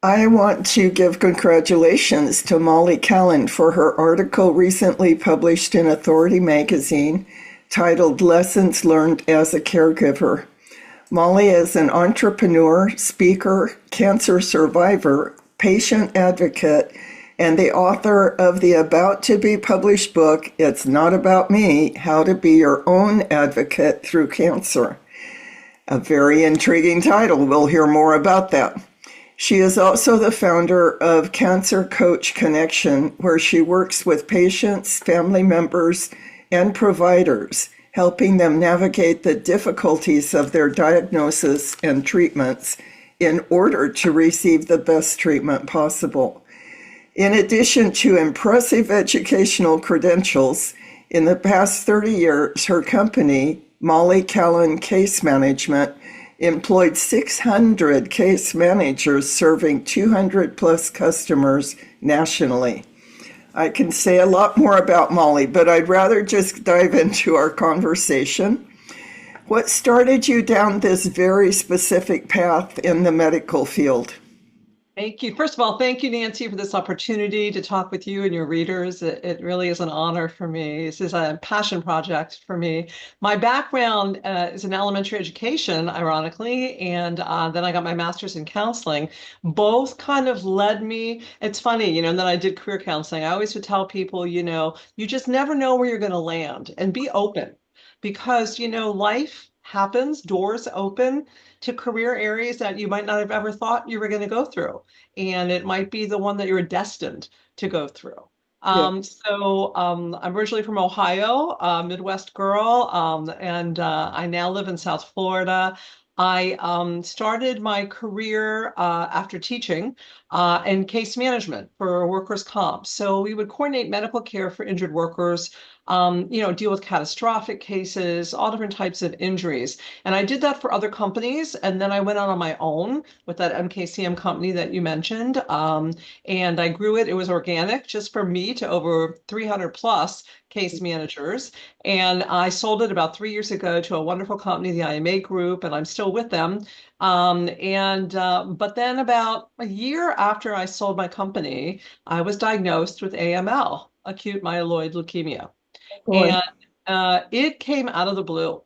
I want to give congratulations to Molly Callan for her article recently published in Authority magazine titled Lessons Learned as a Caregiver. Molly is an entrepreneur, speaker, cancer survivor, patient advocate, and the author of the about to be published book, It's Not About Me: How to Be Your Own Advocate Through Cancer. A very intriguing title. We'll hear more about that. She is also the founder of Cancer Coach Connection, where she works with patients, family members, and providers, helping them navigate the difficulties of their diagnosis and treatments in order to receive the best treatment possible. In addition to impressive educational credentials, in the past 30 years, her company, Molly Callan Case Management, employed 600 case managers serving 200 plus customers nationally. I can say a lot more about Molly, but I'd rather just dive into our conversation. What started you down this very specific path in the medical field? Thank you. First of all, thank you, Nancy, for this opportunity to talk with you and your readers. It really is an honor for me. This is a passion project for me. My background is in elementary education, ironically, and then I got my master's in counseling. Both kind of led me. It's funny, and then I did career counseling. I always would tell people, you just never know where you're going to land and be open because, life happens, doors open to career areas that you might not have ever thought you were going to go through. And it might be the one that you're destined to go through. Yeah. I'm originally from Ohio, a Midwest girl, and I now live in South Florida. I started my career after teaching in case management for workers' comp. So we would coordinate medical care for injured workers, deal with catastrophic cases, all different types of injuries. And I did that for other companies. And then I went out on my own with that MKCM company that you mentioned. And I grew it. It was organic just for me to over 300 plus case managers. And I sold it about 3 years ago to a wonderful company, the IMA Group, and I'm still with them. But then about a year after I sold my company, I was diagnosed with AML, acute myeloid leukemia. Boy. And it came out of the blue.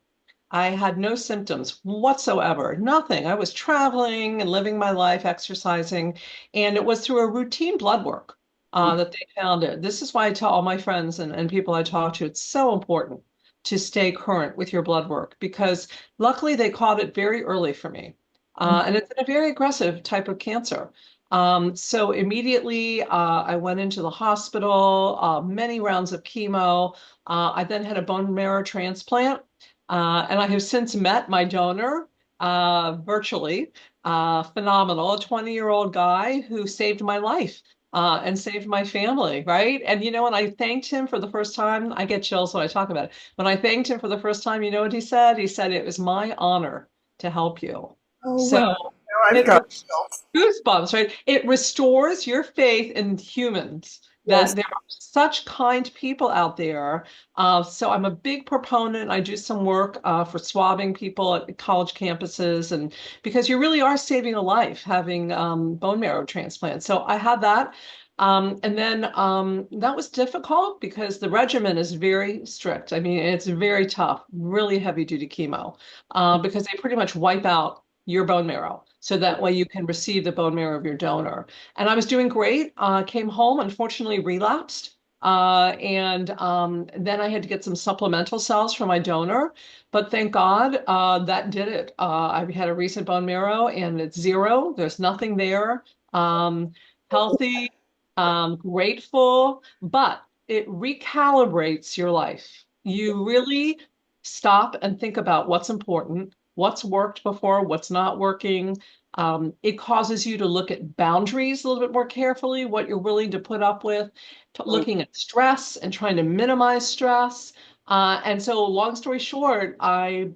I had no symptoms whatsoever, nothing. I was traveling and living my life, exercising, and it was through a routine blood work that they found it. This is why I tell all my friends and people I talk to, it's so important to stay current with your blood work because luckily they caught it very early for me. And it's a very aggressive type of cancer. So immediately I went into the hospital, many rounds of chemo. I then had a bone marrow transplant, and I have since met my donor virtually. Phenomenal, a 20-year-old guy who saved my life. And saved my family, right? And when I thanked him for the first time, I get chills when I talk about it. When I thanked him for the first time, you know what he said? He said, "It was my honor to help you." Oh, So wow. Now I've it got was chills. goosebumps, right? It restores your faith in humans, Yes. that there are such kind people out there. So I'm a big proponent. I do some work for swabbing people at college campuses, and because you really are saving a life having bone marrow transplant. So I had that. And then that was difficult because the regimen is very strict. I mean, it's very tough, really heavy duty chemo, because they pretty much wipe out your bone marrow. So that way you can receive the bone marrow of your donor. And I was doing great. Came home, unfortunately relapsed. And then I had to get some supplemental cells from my donor. But thank God that did it. I had a recent bone marrow and it's zero. There's nothing there. Healthy, grateful, but it recalibrates your life. You really stop and think about what's important, what's worked before, what's not working. It causes you to look at boundaries a little bit more carefully, what you're willing to put up with, looking at stress and trying to minimize stress. And so, long story short,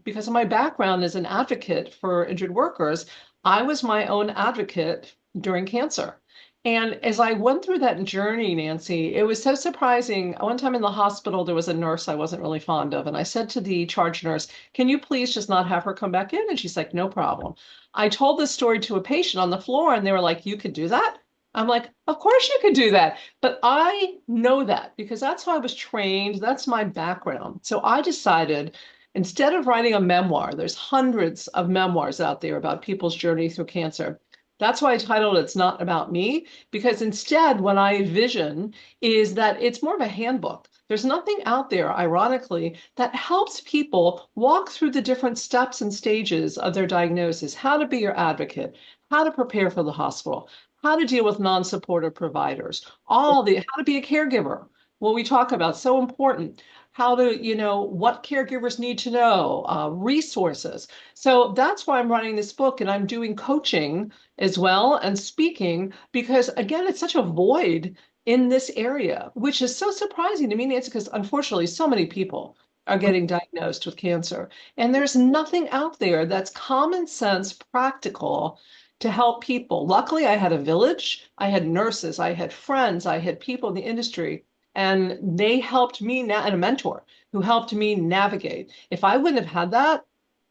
because of my background as an advocate for injured workers, I was my own advocate during cancer. And as I went through that journey, Nancy, it was so surprising. One time in the hospital, there was a nurse I wasn't really fond of. And I said to the charge nurse, can you please just not have her come back in? And she's like, no problem. I told this story to a patient on the floor, and they were like, you could do that? I'm like, of course you could do that. But I know that because that's how I was trained. That's my background. So I decided instead of writing a memoir, there's hundreds of memoirs out there about people's journey through cancer. That's why I titled It's Not About Me, because instead, what I envision is that it's more of a handbook. There's nothing out there, ironically, that helps people walk through the different steps and stages of their diagnosis, how to be your advocate, how to prepare for the hospital, how to deal with non-supportive providers, how to be a caregiver. What we talk about, so important. How to, what caregivers need to know, resources. So that's why I'm writing this book and I'm doing coaching as well and speaking because again it's such a void in this area, which is so surprising to me, Nancy, because unfortunately so many people are getting diagnosed with cancer and there's nothing out there that's common sense practical to help people. Luckily I had a village, I had nurses, I had friends, I had people in the industry, and they helped me and a mentor who helped me navigate. If I wouldn't have had that,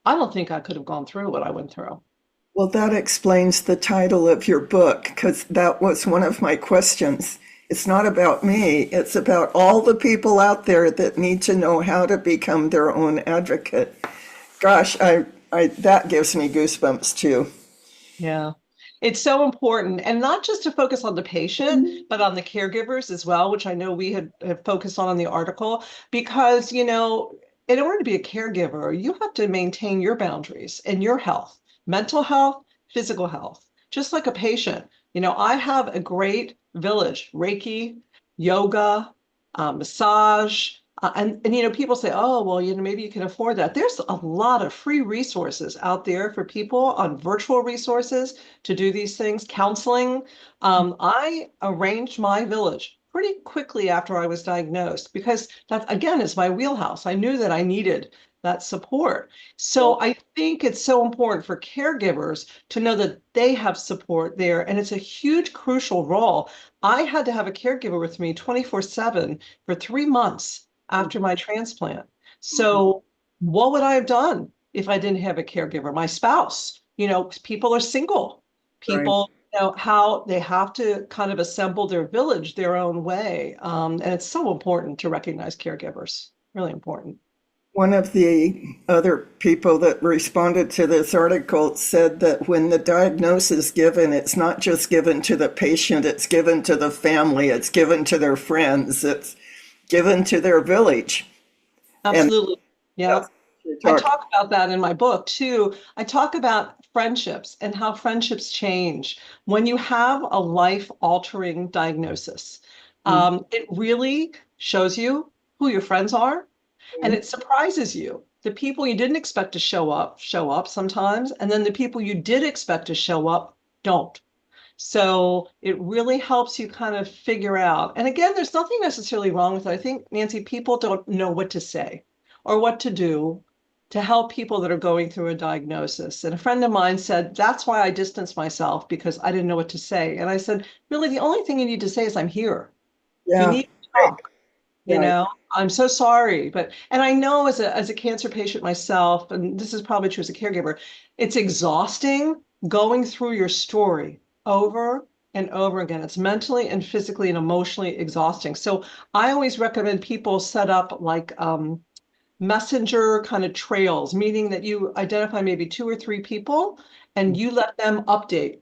I don't think I could have gone through what I went through. Well, that explains the title of your book, because that was one of my questions. It's not about me, it's about all the people out there that need to know how to become their own advocate. Gosh, that gives me goosebumps too. Yeah. It's so important, and not just to focus on the patient, but on the caregivers as well, which I know we had focused on in the article, because, in order to be a caregiver, you have to maintain your boundaries and your health, mental health, physical health, just like a patient. I have a great village, Reiki, yoga, massage, and people say, oh, well, maybe you can afford that. There's a lot of free resources out there for people on virtual resources to do these things, counseling. I arranged my village pretty quickly after I was diagnosed because that, again, is my wheelhouse. I knew that I needed that support. So I think it's so important for caregivers to know that they have support there, and it's a huge, crucial role. I had to have a caregiver with me 24/7 for 3 months after my transplant. So, what would I have done if I didn't have a caregiver? My spouse, people are single. Right. People, how they have to kind of assemble their village their own way. And it's so important to recognize caregivers, really important. One of the other people that responded to this article said that when the diagnosis is given, it's not just given to the patient, it's given to the family, it's given to their friends, it's given to their village. And Absolutely. Yeah. that's what I you're talking. talk about that in my book too. I talk about friendships and how friendships change when you have a life-altering diagnosis. It really shows you who your friends are, and it surprises you. The people you didn't expect to show up sometimes, and then the people you did expect to show up don't. So it really helps you kind of figure out. And again, there's nothing necessarily wrong with it. I think, Nancy, people don't know what to say or what to do to help people that are going through a diagnosis. And a friend of mine said, that's why I distanced myself because I didn't know what to say. And I said, really, the only thing you need to say is, I'm here. If you Yeah, need to right, talk, right. I'm so sorry. And I know as a cancer patient myself, and this is probably true as a caregiver, it's exhausting going through your story over and over again. It's mentally and physically and emotionally exhausting. So I always recommend people set up like messenger kind of trails, meaning that you identify maybe two or three people and you let them update,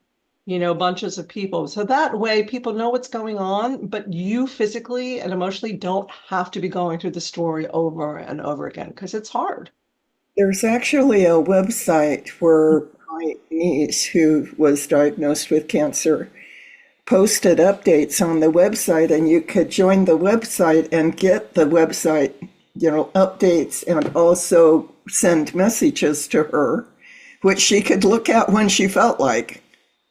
bunches of people. So that way people know what's going on, but you physically and emotionally don't have to be going through the story over and over again because it's hard. There's actually a website where my niece, who was diagnosed with cancer, posted updates on the website, and you could join the website and get the website, updates, and also send messages to her, which she could look at when she felt like.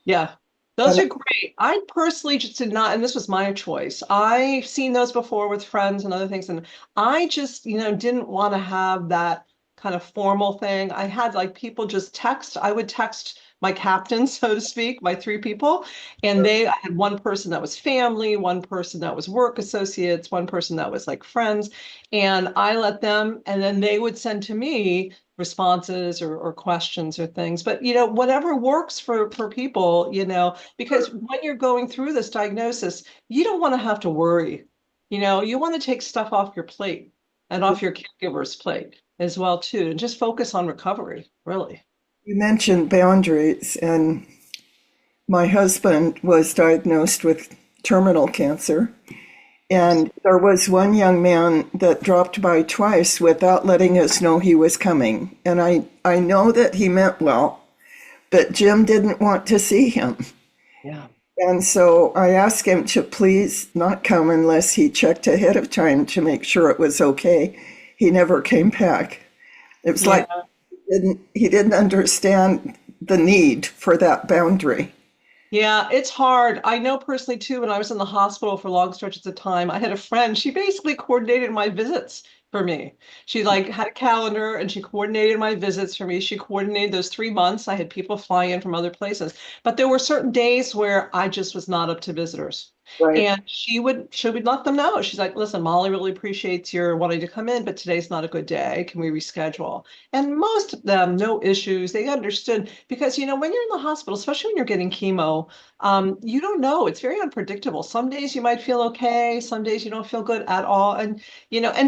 Yeah. Those And are great. I personally just did not, and this was my choice. I've seen those before with friends and other things, and I just, didn't want to have that kind of formal thing. I had like people just text. I would text my captains, so to speak, my three people. And I had one person that was family, one person that was work associates, one person that was like friends. And I let them, and then they would send to me responses or questions or things. But whatever works for people, because when you're going through this diagnosis, you don't want to have to worry. You want to take stuff off your plate and off your caregiver's plate as well too, and just focus on recovery, really. You mentioned boundaries, and my husband was diagnosed with terminal cancer. And there was one young man that dropped by twice without letting us know he was coming. And I know that he meant well, but Jim didn't want to see him. Yeah. And so I asked him to please not come unless he checked ahead of time to make sure it was okay. He never came back. It was like Yeah. he didn't understand the need for that boundary. Yeah, it's hard. I know personally too, when I was in the hospital for long stretches of time, I had a friend, she basically coordinated my visits for me. She like had a calendar and she coordinated my visits for me. She coordinated those 3 months. I had people fly in from other places, but there were certain days where I just was not up to visitors. Right. And she would let them know. She's like, listen, Molly really appreciates your wanting to come in, but today's not a good day. Can we reschedule? And most of them, no issues. They understood because, when you're in the hospital, especially when you're getting chemo, you don't know. It's very unpredictable. Some days you might feel okay. Some days you don't feel good at all. And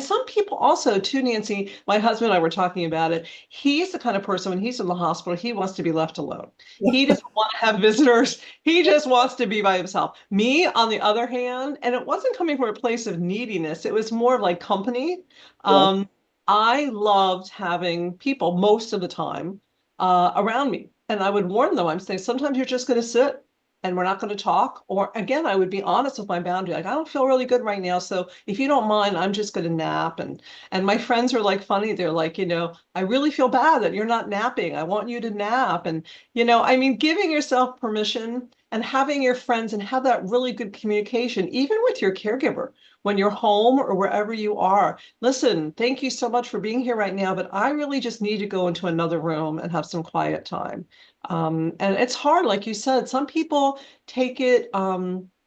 some people also, too, Nancy, my husband and I were talking about it. He's the kind of person when he's in the hospital, he wants to be left alone. He doesn't want to have visitors. He just wants to be by himself. Me, on the other hand, and it wasn't coming from a place of neediness, it was more of like company. Yeah. Um, I loved having people most of the time around me. And I would warn them, I'm saying, sometimes you're just going to sit and we're not going to talk. Or again, I would be honest with my boundary. Like, I don't feel really good right now. So if you don't mind, I'm just going to nap. And my friends are like funny. They're like, I really feel bad that you're not napping. I want you to nap. And, I mean, giving yourself permission and having your friends and have that really good communication, even with your caregiver when you're home or wherever you are. Listen, thank you so much for being here right now, but I really just need to go into another room and have some quiet time. And it's hard, like you said, some people take it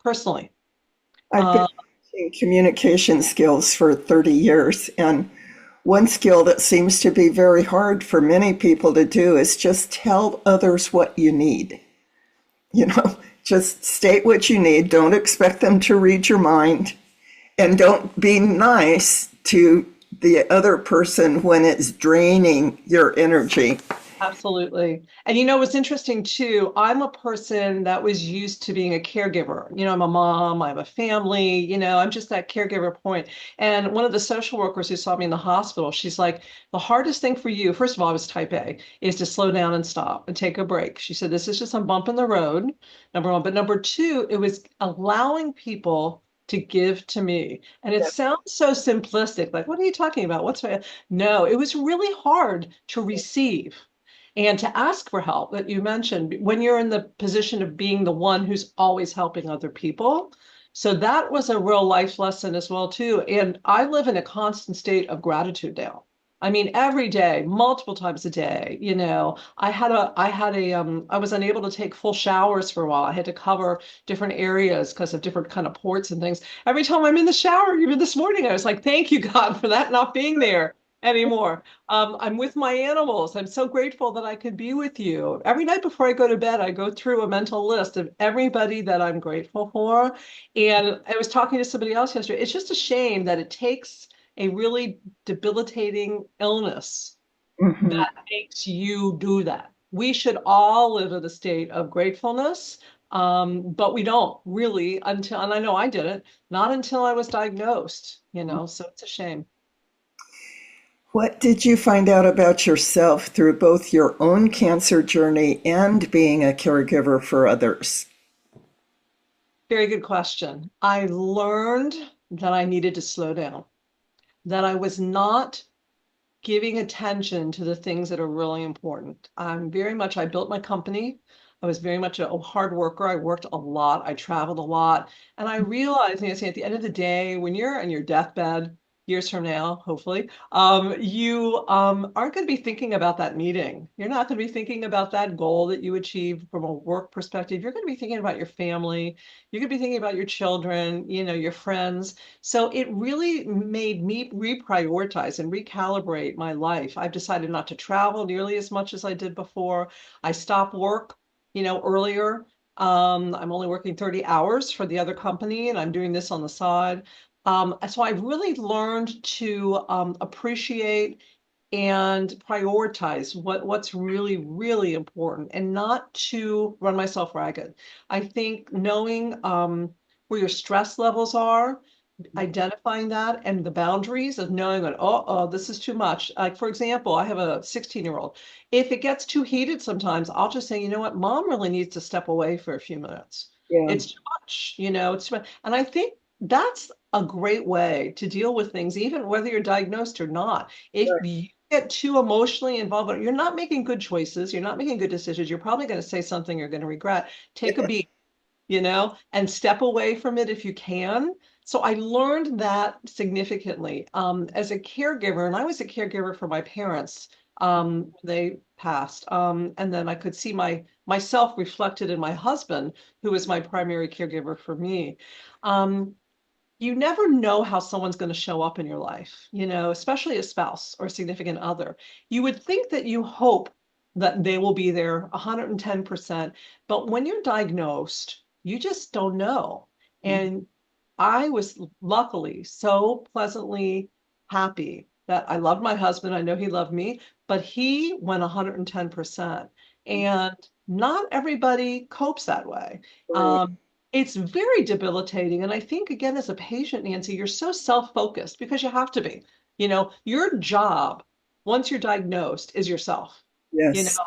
personally. I've been Uh, teaching communication skills for 30 years, and one skill that seems to be very hard for many people to do is just tell others what you need. You know, just state what you need. Don't expect them to read your mind, and don't be nice to the other person when it's draining your energy. Absolutely. And what's interesting too, I'm a person that was used to being a caregiver. I'm a mom, I have a family, I'm just that caregiver point. And one of the social workers who saw me in the hospital, she's like, the hardest thing for you, first of all, I was type A, is to slow down and stop and take a break. She said, this is just a bump in the road, number one. But number two, it was allowing people to give to me. And it sounds so simplistic, like, what are you talking about? No, it was really hard to receive and to ask for help that you mentioned when you're in the position of being the one who's always helping other people. So that was a real life lesson as well too. And I live in a constant state of gratitude now. I mean, every day, multiple times a day, I was unable to take full showers for a while. I had to cover different areas because of different kind of ports and things. Every time I'm in the shower, even this morning, I was like, thank you, God, for that not being there anymore. I'm with my animals. I'm so grateful that I could be with you. Every night before I go to bed, I go through a mental list of everybody that I'm grateful for. And I was talking to somebody else yesterday. It's just a shame that it takes a really debilitating illness Mhm. that makes you do that. We should all live in a state of gratefulness, but we don't really until, and I know I didn't, not until I was diagnosed, so it's a shame. What did you find out about yourself through both your own cancer journey and being a caregiver for others? Very good question. I learned that I needed to slow down, that I was not giving attention to the things that are really important. I built my company. I was very much a hard worker. I worked a lot. I traveled a lot. And I realized, Nancy, at the end of the day, when you're on your deathbed, years from now, hopefully, you aren't going to be thinking about that meeting. You're not going to be thinking about that goal that you achieved from a work perspective. You're going to be thinking about your family. You're going to be thinking about your children, your friends. So it really made me reprioritize and recalibrate my life. I've decided not to travel nearly as much as I did before. I stopped work, earlier. I'm only working 30 hours for the other company, and I'm doing this on the side. So I've really learned to appreciate and prioritize what's really, really important and not to run myself ragged. I think knowing where your stress levels are, identifying that and the boundaries of knowing that, oh, this is too much. Like, for example, I have a 16-year-old. If it gets too heated sometimes, I'll just say, you know what, mom really needs to step away for a few minutes. Yeah, It's too much, it's too much. And I think that's a great way to deal with things, even whether you're diagnosed or not. If right. you get too emotionally involved, you're not making good choices, you're not making good decisions, you're probably going to say something you're going to regret. Take a beat, and step away from it if you can. So I learned that significantly as a caregiver, and I was a caregiver for my parents when they passed. And then I could see myself reflected in my husband, who was my primary caregiver for me. Um, you never know how someone's going to show up in your life, especially a spouse or a significant other. You would think that you hope that they will be there 110%, but when you're diagnosed, you just don't know. And I was luckily so pleasantly happy that I loved my husband. I know he loved me, but he went 110%. And not everybody copes that way. Right. Um, it's very debilitating. And I think, again, as a patient, Nancy, you're so self-focused because you have to be. Your job, once you're diagnosed, is yourself. You know, Yes. Yeah.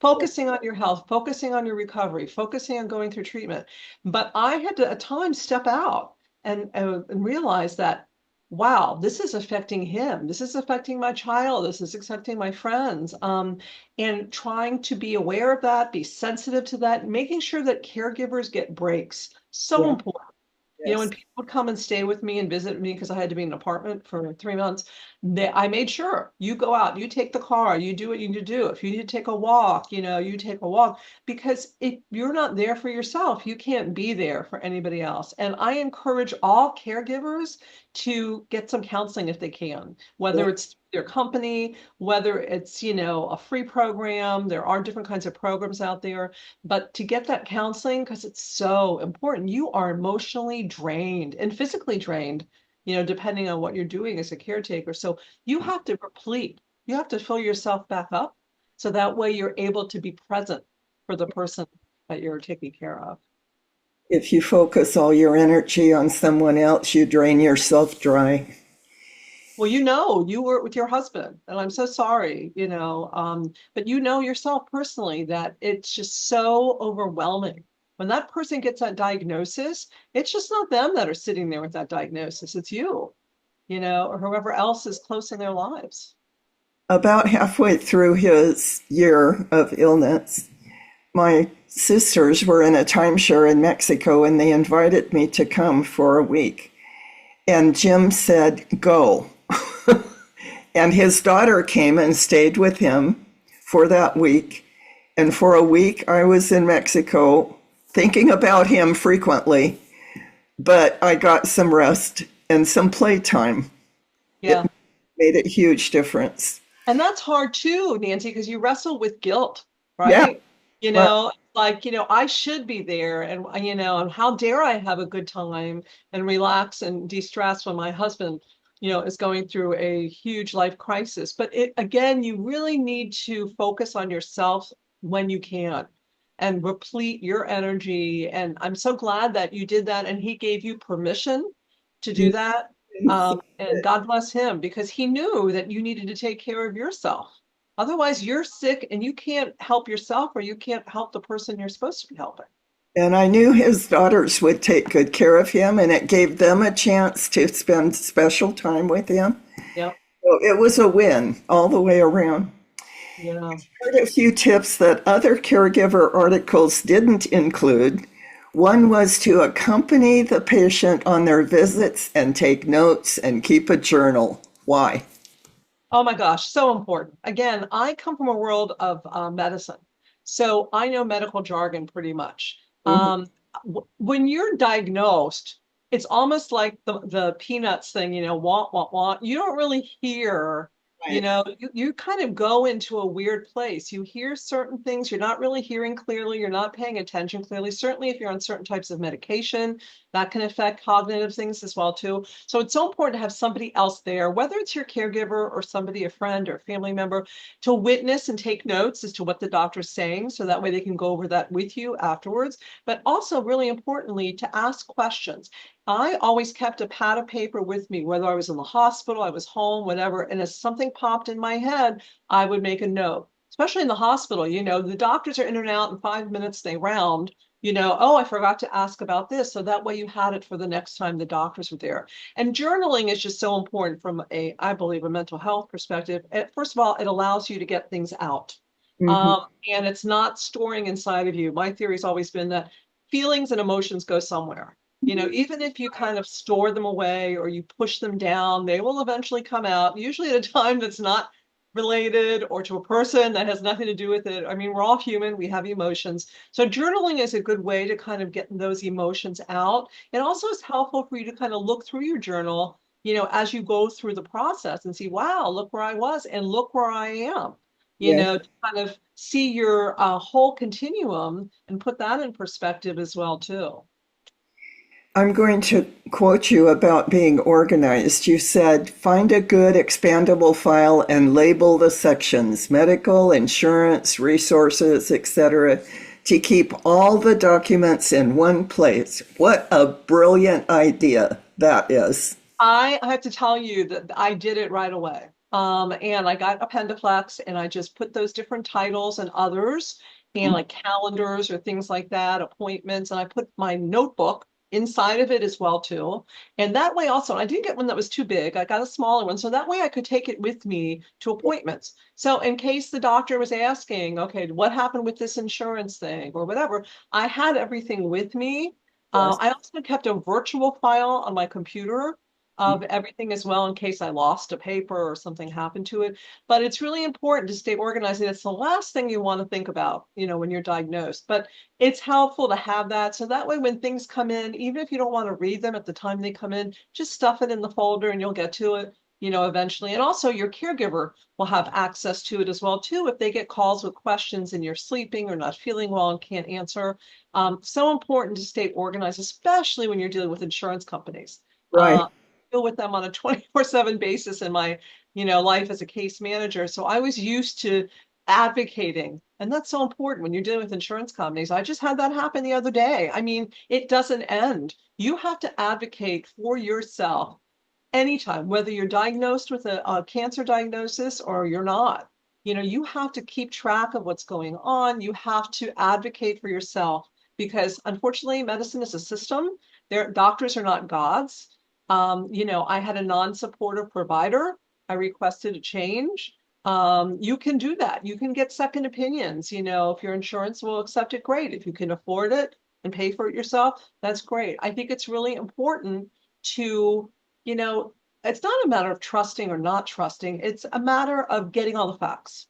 focusing on your health, focusing on your recovery, focusing on going through treatment. But I had to at times step out and realize that, wow, this is affecting him. This is affecting my child. This is affecting my friends. And trying to be aware of that, be sensitive to that, making sure that caregivers get breaks. So Yeah. important. When Yes. people would come and stay with me and visit me because I had to be in an apartment for 3 months, I made sure you go out, you take the car, you do what you need to do. If you need to take a walk, you take a walk because if you're not there for yourself, you can't be there for anybody else. And I encourage all caregivers to get some counseling if they can, Yeah. whether it's their company, whether it's, a free program. There are different kinds of programs out there. But to get that counseling, because it's so important, you are emotionally drained and physically drained, depending on what you're doing as a caretaker. So you have to replete, you have to fill yourself back up. So that way you're able to be present for the person that you're taking care of. If you focus all your energy on someone else, you drain yourself dry. Well, you were with your husband, and I'm so sorry, but yourself personally that it's just so overwhelming. When that person gets that diagnosis, it's just not them that are sitting there with that diagnosis. It's you, or whoever else is close in their lives. About halfway through his year of illness, my sisters were in a timeshare in Mexico and they invited me to come for a week. And Jim said, go. And his daughter came and stayed with him for that week. And for a week, I was in Mexico thinking about him frequently, but I got some rest and some playtime. It Yeah. made a huge difference. And that's hard too, Nancy, because you wrestle with guilt, Yeah. right? Well, Like, I should be there and how dare I have a good time and relax and de-stress when my husband, is going through a huge life crisis. But again, you really need to focus on yourself when you can and replete your energy. And I'm so glad that you did that and he gave you permission to do that. And God bless him because he knew that you needed to take care of yourself. Otherwise, you're sick and you can't help yourself or you can't help the person you're supposed to be helping. and I knew his daughters would take good care of him, and it gave them a chance to spend special time with him. Yep. So it was a win all the way around. Yeah. Heard a few tips that other caregiver articles didn't include. One was to accompany the patient on their visits and take notes and keep a journal. Why? Oh my gosh, so important. Again, I come from a world of medicine, so I know medical jargon pretty much. Mhm. When you're diagnosed, it's almost like the Peanuts thing, want, want, want. You don't really hear, Right. you kind of go into a weird place. You hear certain things, you're not really hearing clearly, you're not paying attention clearly. Certainly, if you're on certain types of medication, that can affect cognitive things as well too. So it's so important to have somebody else there, whether it's your caregiver or somebody, a friend or a family member, to witness and take notes as to what the doctor's saying. So that way they can go over that with you afterwards. But also, really importantly, to ask questions. I always kept a pad of paper with me, whether I was in the hospital, I was home, whatever. And if something popped in my head, I would make a note. Especially in the hospital, the doctors are in and out in 5 minutes, they round. Oh, I forgot to ask about this. So that way you had it for the next time the doctors were there. And journaling is just so important from I believe, a mental health perspective. First of all, it allows you to get things out. Mhm. And it's not storing inside of you. My theory has always been that feelings and emotions go somewhere. Even if you kind of store them away or you push them down, they will eventually come out, usually at a time that's not related or to a person that has nothing to do with it. I mean, we're all human, we have emotions. So journaling is a good way to kind of get those emotions out. It also is helpful for you to kind of look through your journal, as you go through the process and see, wow, look where I was and look where I am. Yes. To kind of see your whole continuum and put that in perspective as well too. I'm going to quote you about being organized. You said, find a good expandable file and label the sections, medical, insurance, resources, etc., to keep all the documents in one place. What a brilliant idea that is. I have to tell you that I did it right away. And I got Appendiflex and I just put those different titles and others and like calendars or things like that, appointments, and I put my notebook inside of it as well too. And that way also, I didn't get one that was too big. I got a smaller one. So that way I could take it with me to appointments. So in case the doctor was asking, okay, what happened with this insurance thing or whatever, I had everything with me. Yes. I also kept a virtual file on my computer of everything as well in case I lost a paper or something happened to it. But it's really important to stay organized. And it's the last thing you want to think about, when you're diagnosed. But it's helpful to have that. So that way, when things come in, even if you don't want to read them at the time they come in, just stuff it in the folder and you'll get to it, eventually. And also your caregiver will have access to it as well, too, if they get calls with questions and you're sleeping or not feeling well and can't answer. So important to stay organized, especially when you're dealing with insurance companies. Right. Deal with them on a 24/7 basis in my, life as a case manager. So I was used to advocating. And that's so important when you're dealing with insurance companies. I just had that happen the other day. I mean, it doesn't end. You have to advocate for yourself anytime, whether you're diagnosed with a cancer diagnosis or you're not. You have to keep track of what's going on. You have to advocate for yourself because unfortunately, medicine is a system. Their doctors are not gods. I had a non-supportive provider. I requested a change. You can do that. You can get second opinions. If your insurance will accept it, great. If you can afford it and pay for it yourself, that's great. I think it's really important to you know, it's not a matter of trusting or not trusting. It's a matter of getting all the facts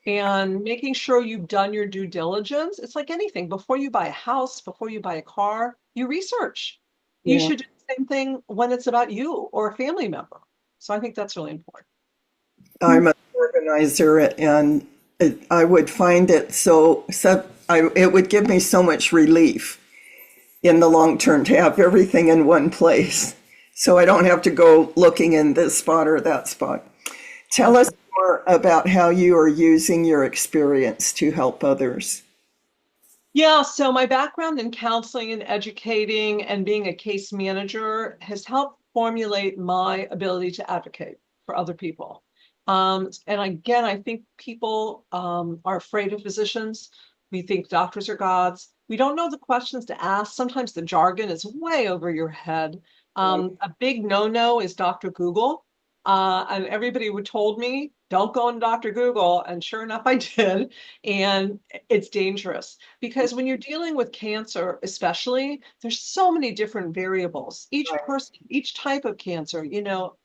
and making sure you've done your due diligence. It's like anything. Before you buy a house, before you buy a car, you research. You Yeah. should do the same thing when it's about you or a family member. So I think that's really important. I'm an organizer, and I would find it it would give me so much relief in the long term to have everything in one place. So I don't have to go looking in this spot or that spot. Tell That's us more about how you are using your experience to help others. Yeah, so my background in counseling and educating and being a case manager has helped formulate my ability to advocate for other people. And again, I think people are afraid of physicians. We think doctors are gods. We don't know the questions to ask. Sometimes the jargon is way over your head. Right. A big no-no is Dr. Google. And everybody would told me, don't go on Dr. Google. And sure enough, I did. And it's dangerous because when you're dealing with cancer, especially, there's so many different variables. Each Right. person, each type of cancer,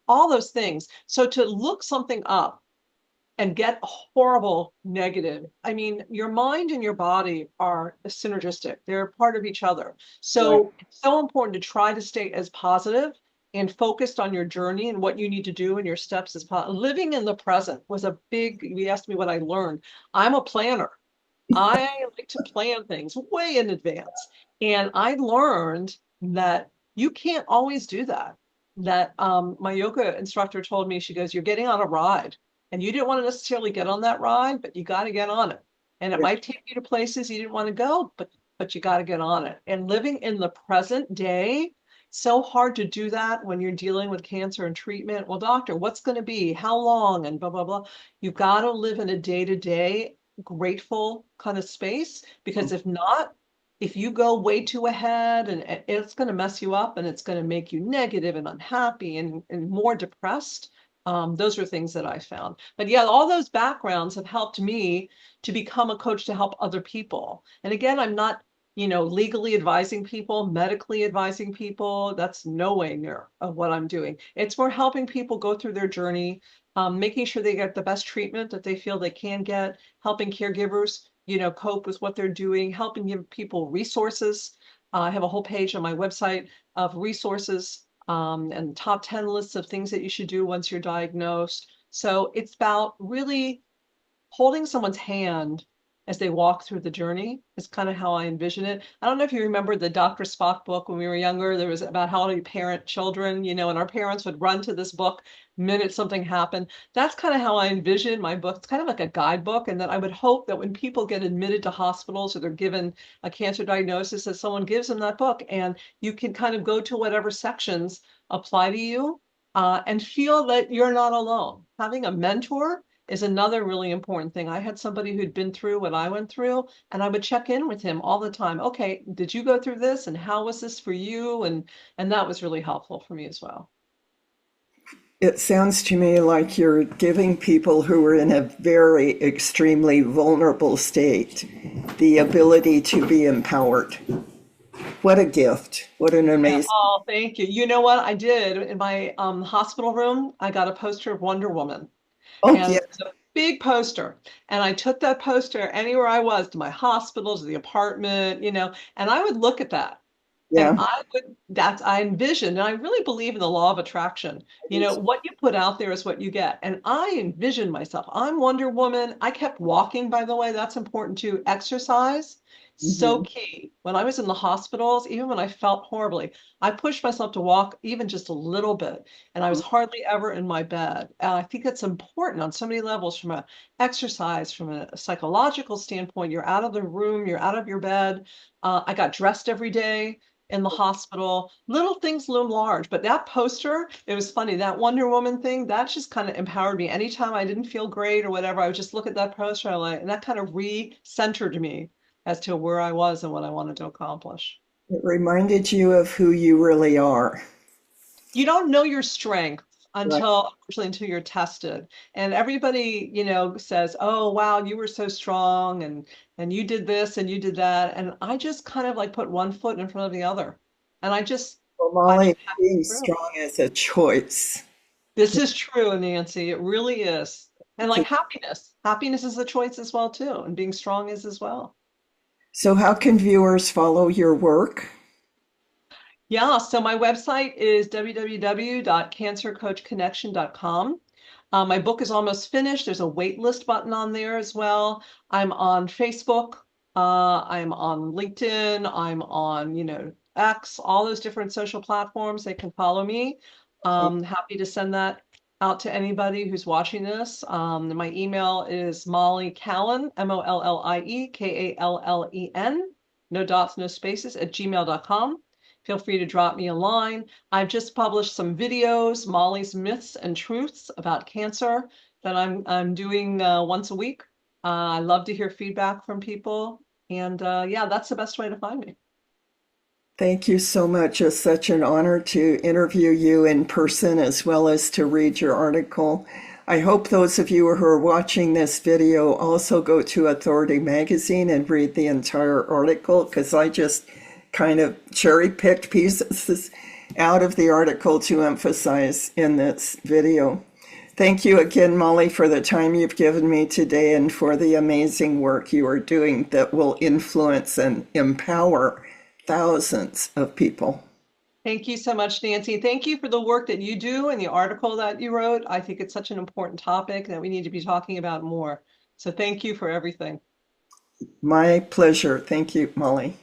all those things. So to look something up and get a horrible negative. I mean, your mind and your body are synergistic. They're part of each other. Right. So it's so important to try to stay as positive and focused on your journey and what you need to do and your steps as possible. Living in the present was a big, you asked me what I learned. I'm a planner. I like to plan things way in advance. And I learned that you can't always do that. That my yoga instructor told me, she goes, you're getting on a ride and you didn't want to necessarily get on that ride, but you got to get on it. And it Yeah. might take you to places you didn't want to go, but you got to get on it. And living in the present day, so hard to do that when you're dealing with cancer and treatment. Well, doctor, what's going to be? How long? And blah, blah, blah. You've got to live in a day-to-day grateful kind of space because if not, if you go way too ahead and it's going to mess you up and it's going to make you negative and unhappy and more depressed. Those are things that I found. But yeah, all those backgrounds have helped me to become a coach to help other people. And again, I'm not, legally advising people, medically advising people. That's no way near of what I'm doing. It's more helping people go through their journey, making sure they get the best treatment that they feel they can get, helping caregivers, cope with what they're doing, helping give people resources. I have a whole page on my website of resources and top 10 lists of things that you should do once you're diagnosed. So it's about really holding someone's hand as they walk through the journey is kind of how I envision it. I don't know if you remember the Dr. Spock book when we were younger. There was about how to parent children, and our parents would run to this book minute something happened. That's kind of how I envision my book. It's kind of like a guidebook, and that I would hope that when people get admitted to hospitals or they're given a cancer diagnosis, that someone gives them that book, and you can kind of go to whatever sections apply to you, and feel that you're not alone. Having a mentor is another really important thing. I had somebody who'd been through what I went through, and I would check in with him all the time. Okay, did you go through this, and how was this for you? And that was really helpful for me as well. It sounds to me like you're giving people who are in a very extremely vulnerable state the ability to be empowered. What a gift. What an Yeah. amazing. Oh, thank you. You know what I did in my hospital room? I got a poster of Wonder Woman, Oh, and yeah. it was a big poster. And I took that poster anywhere I was, to my hospital, to the apartment, and I would look at that. And Yeah. I envision, and I really believe in the law of attraction. What you put out there is what you get. And I envision myself. I'm Wonder Woman. I kept walking, by the way. That's important too. Exercise, so Mhm. key. When I was in the hospitals, even when I felt horribly, I pushed myself to walk even just a little bit. And I was hardly ever in my bed. And I think it's important on so many levels, from a exercise, from a psychological standpoint. You're out of the room, you're out of your bed. I got dressed every day in the hospital. Little things loom large, but that poster, it was funny. That Wonder Woman thing, that just kind of empowered me. Anytime I didn't feel great or whatever, I would just look at that poster, and that kind of re-centered me as to where I was and what I wanted to accomplish. It reminded you of who you really are. You don't know your strength Right. until you're tested. And everybody, says, "Oh, wow, you were so strong and you did this and you did that." And I just kind of like put one foot in front of the other. And Well, I Molly, just had being through. strong is a choice. This is true, Nancy. It really is. And like happiness. Happiness is a choice as well too, and being strong is as well. So, how can viewers follow your work? Yeah, so my website is www.cancercoachconnection.com. My book is almost finished. There's a wait list button on there as well. I'm on Facebook. I'm on LinkedIn. I'm on, X, all those different social platforms. They can follow me. Happy to send that out to anybody who's watching this. My email is Molly Callen, MolliekKallen, no dots, no spaces, at gmail.com. Feel free to drop me a line. I've just published some videos, Molly's Myths and Truths about cancer, that I'm doing once a week. I love to hear feedback from people. And yeah, that's the best way to find me. Thank you so much. It's such an honor to interview you in person as well as to read your article. I hope those of you who are watching this video also go to Authority Magazine and read the entire article, because I just kind of cherry picked pieces out of the article to emphasize in this video. Thank you again, Molly, for the time you've given me today and for the amazing work you are doing that will influence and empower thousands of people. Thank you so much, Nancy. Thank you for the work that you do and the article that you wrote. I think it's such an important topic that we need to be talking about more. So thank you for everything. My pleasure. Thank you, Molly.